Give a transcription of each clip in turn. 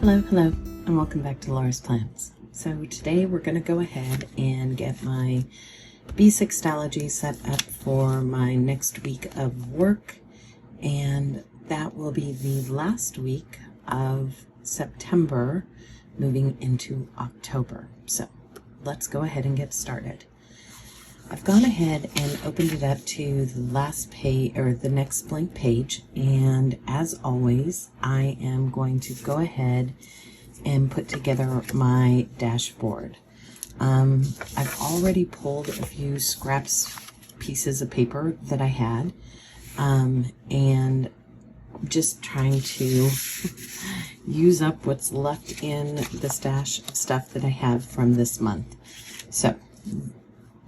Hello, and welcome back to Laura's Plans. So today we're going to go ahead and get my B6 Stalogy set up for my next week of work, and that will be the last week of September moving into October. So let's go ahead and get started. I've gone ahead and opened it up to the last page, or the next blank page, and as always I am going to go ahead and put together my dashboard. I've already pulled a few scraps pieces of paper that I had, and just trying to use up what's left in the stash of stuff that I have from this month. So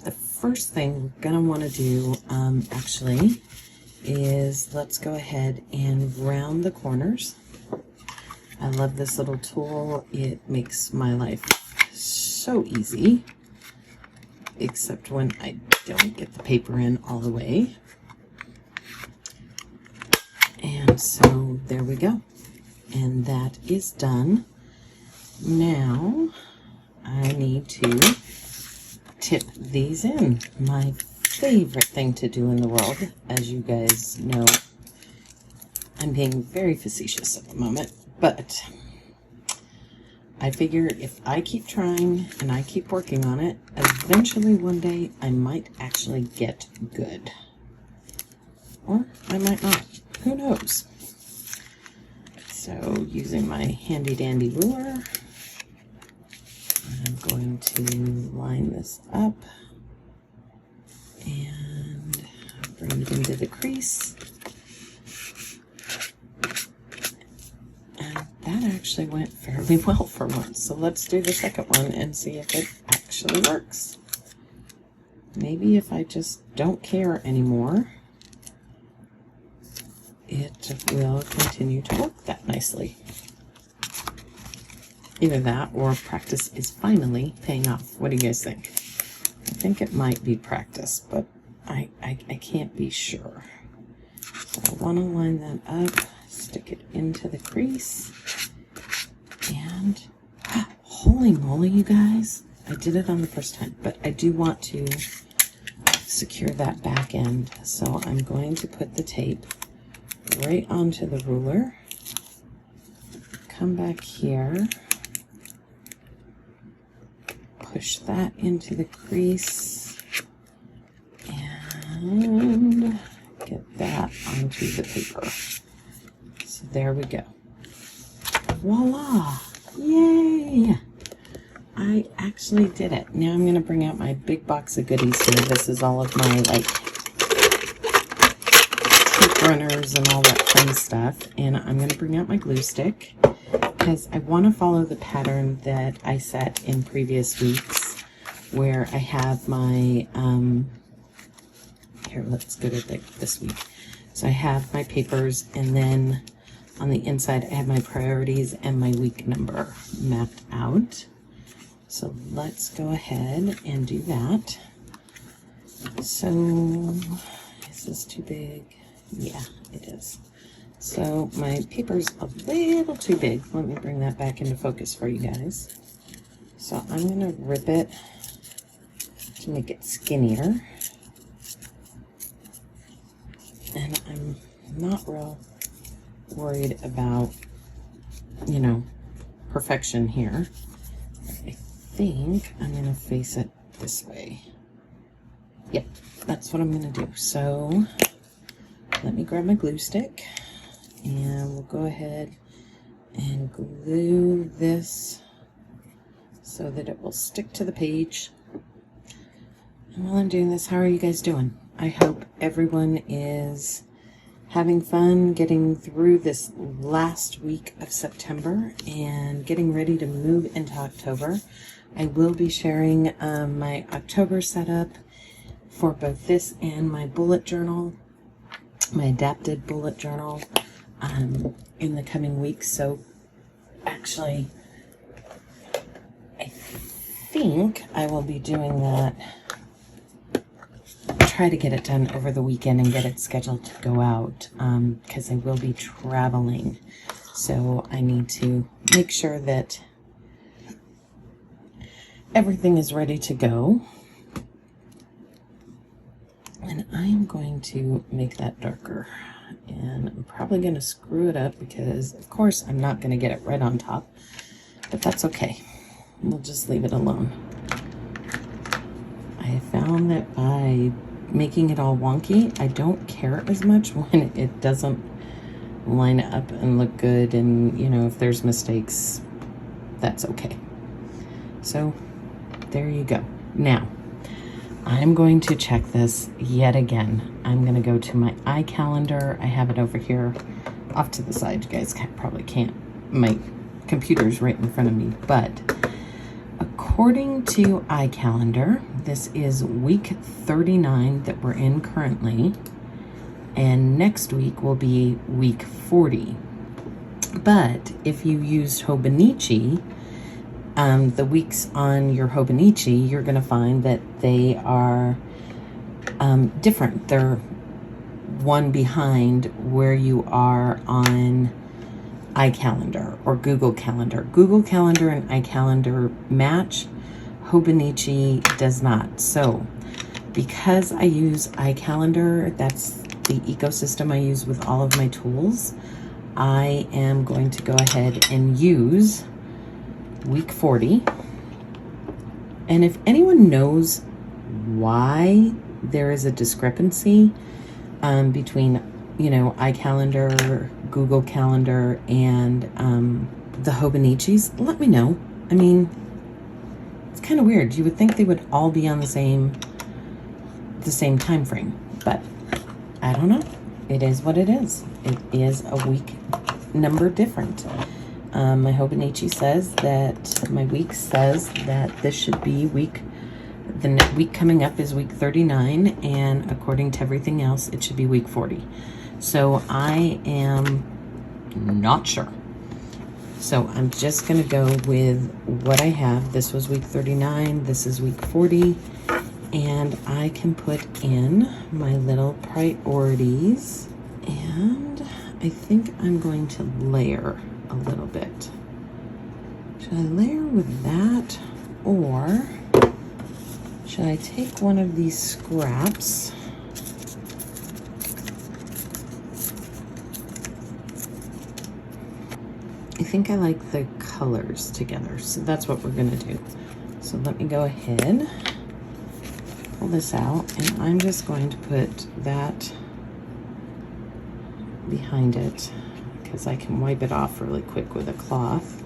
the first thing we're going to want to do actually is let's go ahead and round the corners. I love this little tool. It makes my life so easy, except when I don't get the paper in all the way. And so there we go. And that is done. Now I need to tip these in. My favorite thing to do in the world. As you guys know, I'm being very facetious at the moment, but I figure if I keep trying and I keep working on it, eventually one day I might actually get good. Or I might not. Who knows? So using my handy dandy ruler, I'm going to line this up and bring it into the crease. And that actually went fairly well for once. So let's do the second one and see if it actually works. Maybe if I just don't care anymore, it will continue to work that nicely. Either that or practice is finally paying off. What do you guys think? I think it might be practice, but I can't be sure. So I want to line that up, stick it into the crease, and holy moly, you guys, I did it on the first time, but I do want to secure that back end. So I'm going to put the tape right onto the ruler, come back here, push that into the crease, and get that onto the paper. So there we go. Voila! Yay! I actually did it. Now I'm going to bring out my big box of goodies here. This is all of my tape runners and all that fun stuff. And I'm going to bring out my glue stick, because I want to follow the pattern that I set in previous weeks, where I have my, here, let's go to this week. So I have my papers, and then on the inside I have my priorities and my week number mapped out. So let's go ahead and do that. So, is this too big? Yeah, it is. So my paper's a little too big. Let me bring that back into focus for you guys. So I'm going to rip it to make it skinnier. And I'm not real worried about, you know, perfection here. I think I'm going to face it this way. Yep, that's what I'm going to do. So let me grab my glue stick, and we'll go ahead and glue this so that it will stick to the page. And while I'm doing this, how are you guys doing? I hope everyone is having fun getting through this last week of September and getting ready to move into October. I will be sharing my October setup for both this and my bullet journal, my adapted bullet journal, in the coming weeks. So actually, I think I will be doing that, try to get it done over the weekend and get it scheduled to go out, because I will be traveling. So I need to make sure that everything is ready to go. And I am going to make that darker. And I'm probably going to screw it up because, of course, I'm not going to get it right on top. But that's okay. We'll just leave it alone. I have found that by making it all wonky, I don't care as much when it doesn't line up and look good. And, you know, if there's mistakes, that's okay. So there you go. Now, I'm going to check this yet again. I'm going to go to my iCalendar. I have it over here off to the side. You guys probably can't. My computer's right in front of me. But according to iCalendar, this is week 39 that we're in currently. And next week will be week 40. But if you used Hobonichi, the weeks on your Hobonichi, you're going to find that they are different. They're one behind where you are on iCalendar or Google Calendar. Google Calendar and iCalendar match. Hobonichi does not. So because I use iCalendar, that's the ecosystem I use with all of my tools, I am going to go ahead and use week 40. And if anyone knows why there is a discrepancy between, you know, iCalendar, Google Calendar, and the Hobonichis, let me know. I mean, it's kind of weird. You would think they would all be on the same time frame, but I don't know. It is what it is. It is a week number different. My Hobonichi says that, my week says that this should be the week coming up is week 39, and according to everything else, it should be week 40. So I am not sure. So I'm just going to go with what I have. This was week 39. This is week 40. And I can put in my little priorities. And I think I'm going to layer a little bit. Should I layer with that, or should I take one of these scraps I think I like the colors together, so that's what we're gonna do. So let me go ahead, pull this out, and I'm just going to put that behind it because I can wipe it off really quick with a cloth.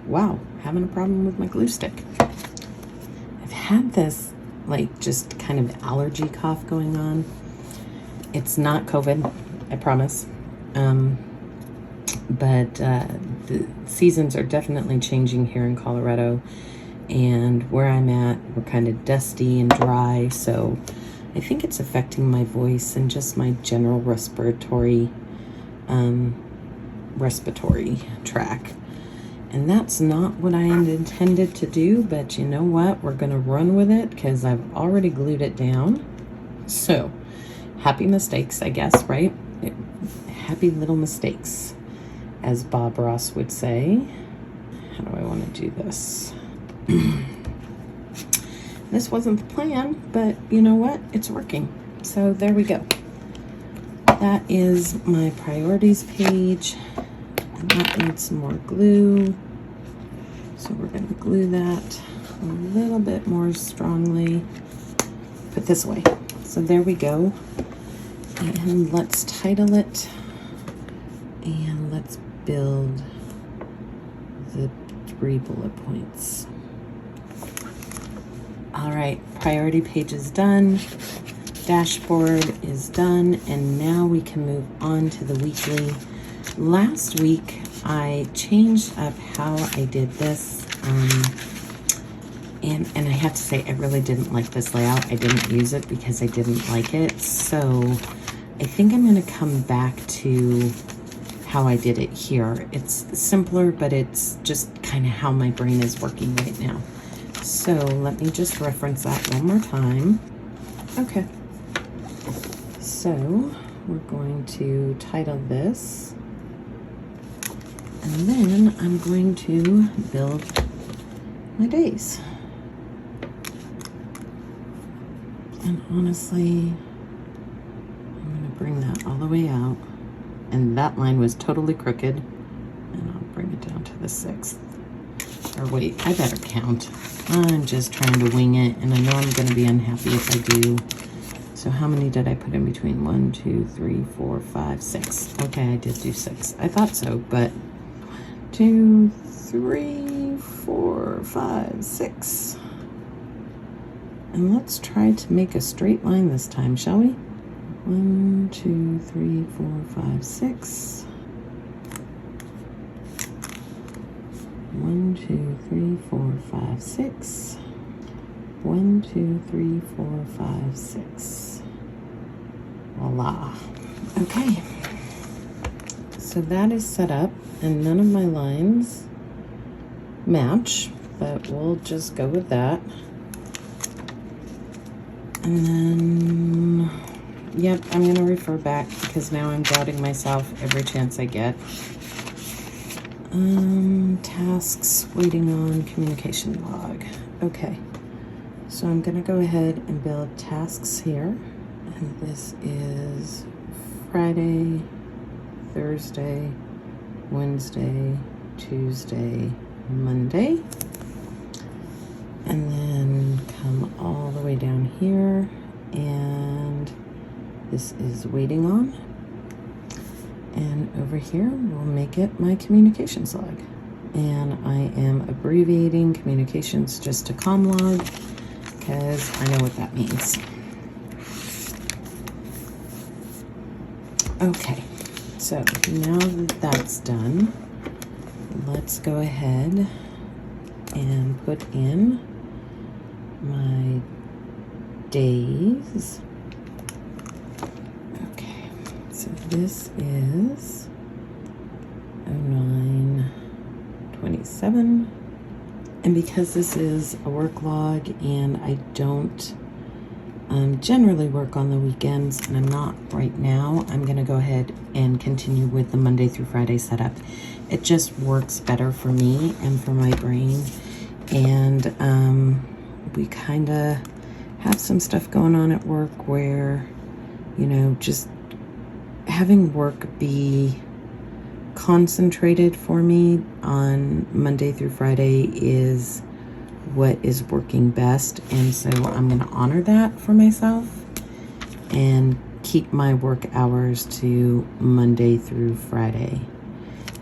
Wow, having a problem with my glue stick. I've had this like just kind of allergy cough going on. It's not COVID, I promise. But the seasons are definitely changing here in Colorado, and where I'm at, we're kind of dusty and dry, so I think it's affecting my voice and just my general respiratory track. And that's not what I intended to do, but you know what? We're gonna run with it because I've already glued it down. So, happy mistakes, I guess, right? Happy little mistakes, as Bob Ross would say. How do I want to do this? This wasn't the plan, but you know what? It's working. So there we go. That is my priorities page. And that needs some more glue. So we're going to glue that a little bit more strongly. Put this away. So there we go. And let's title it. And let's build the 3 bullet points. All right, priority page is done. Dashboard is done. And now we can move on to the weekly. Last week, I changed up how I did this. And I have to say, I really didn't like this layout. I didn't use it because I didn't like it. So I think I'm going to come back to how I did it here. It's simpler, but it's just kind of how my brain is working right now. So let me just reference that one more time. Okay. So we're going to title this, and then I'm going to build my days. And honestly, I'm going to bring that all the way out. And that line was totally crooked. And I'll bring it down to the 6th. Or wait, I better count. I'm just trying to wing it, and I know I'm going to be unhappy if I do. So how many did I put in between? 1, 2, 3, 4, 5, 6. Okay, I did do 6. I thought so, but 2, 3, 4, 5, 6. And let's try to make a straight line this time, shall we? 1, 2, 3, 4, 5, 6. 1, 2, 3, 4, 5, 6. 1, 2, 3, 4, 5, 6. Voila. Okay. So that is set up, and none of my lines match, but we'll just go with that. And then, yep, I'm going to refer back because now I'm doubting myself every chance I get. Tasks, waiting on, communication log. Okay, so I'm going to go ahead and build tasks here. And this is Friday, Thursday, Wednesday, Tuesday, Monday. And then come all the way down here, and this is waiting on. And over here, we'll make it my communications log. And I am abbreviating communications just to comm log, because I know what that means. Okay, so now that that's done, let's go ahead and put in my days. Okay, so this is 09/27, and because this is a work log and I don't generally work on the weekends, and I'm not right now, I'm going to go ahead and continue with the Monday through Friday setup. It just works better for me and for my brain, and we kind of have some stuff going on at work where, you know, just having work be concentrated for me on Monday through Friday is what is working best, and so I'm going to honor that for myself and keep my work hours to Monday through Friday.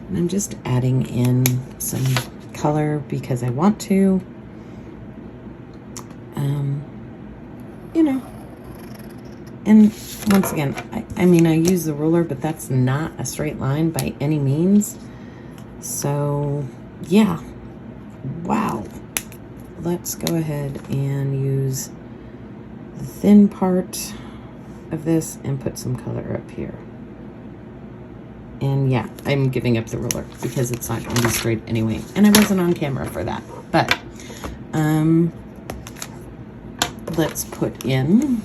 And I'm just adding in some color because I want to. You know, and once again, I mean, I use the ruler, but that's not a straight line by any means. So, yeah. Wow. Let's go ahead and use the thin part of this and put some color up here. And yeah, I'm giving up the ruler because it's not going to be straight anyway. And I wasn't on camera for that. But let's put in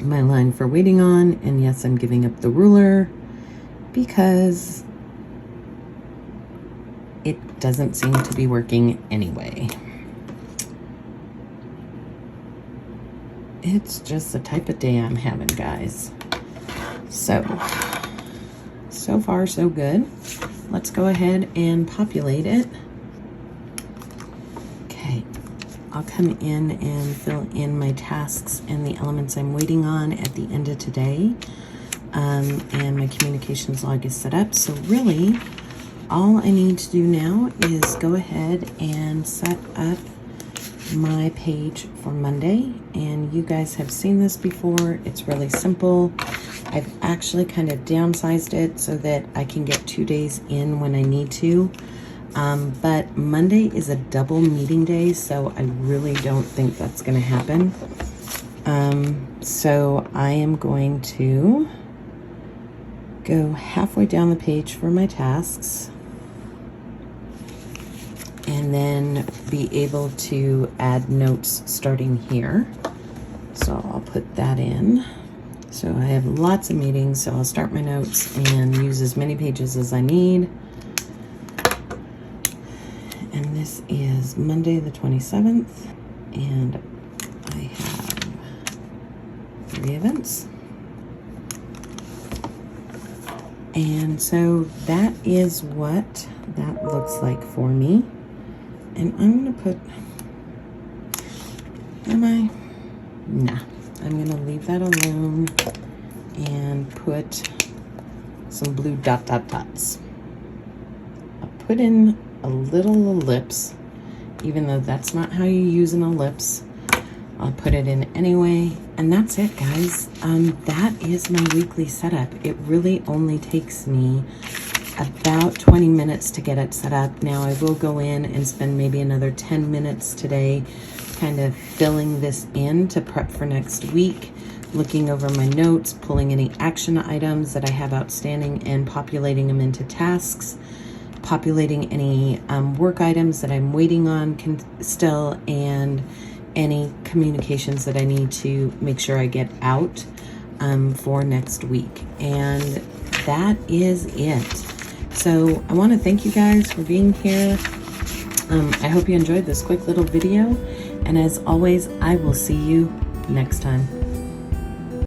my line for waiting on. And yes, I'm giving up the ruler because it doesn't seem to be working anyway. It's just the type of day I'm having, guys. So far so good. Let's go ahead and populate it. Okay, I'll come in and fill in my tasks and the elements I'm waiting on at the end of today. And my communications log is set up. So really, all I need to do now is go ahead and set up my page for Monday, and you guys have seen this before. It's really simple. I've actually kind of downsized it so that I can get 2 days in when I need to, but Monday is a double meeting day, so I really don't think that's going to happen. So I am going to go halfway down the page for my tasks, and then be able to add notes starting here. So I'll put that in. So I have lots of meetings, so I'll start my notes and use as many pages as I need. And this is Monday the 27th, and I have 3 events. And so that is what that looks like for me. And I'm gonna put, nah, I'm gonna leave that alone and put some blue dot dot dots. I'll put in a little ellipse, even though that's not how you use an ellipse. I'll put it in anyway, and that's it, guys. That is my weekly setup. It really only takes me about 20 minutes to get it set up. Now I will go in and spend maybe another 10 minutes today kind of filling this in to prep for next week, looking over my notes, pulling any action items that I have outstanding and populating them into tasks, populating any work items that I'm waiting on still, and any communications that I need to make sure I get out for next week. And that is it. So I want to thank you guys for being here. I hope you enjoyed this quick little video. And as always, I will see you next time.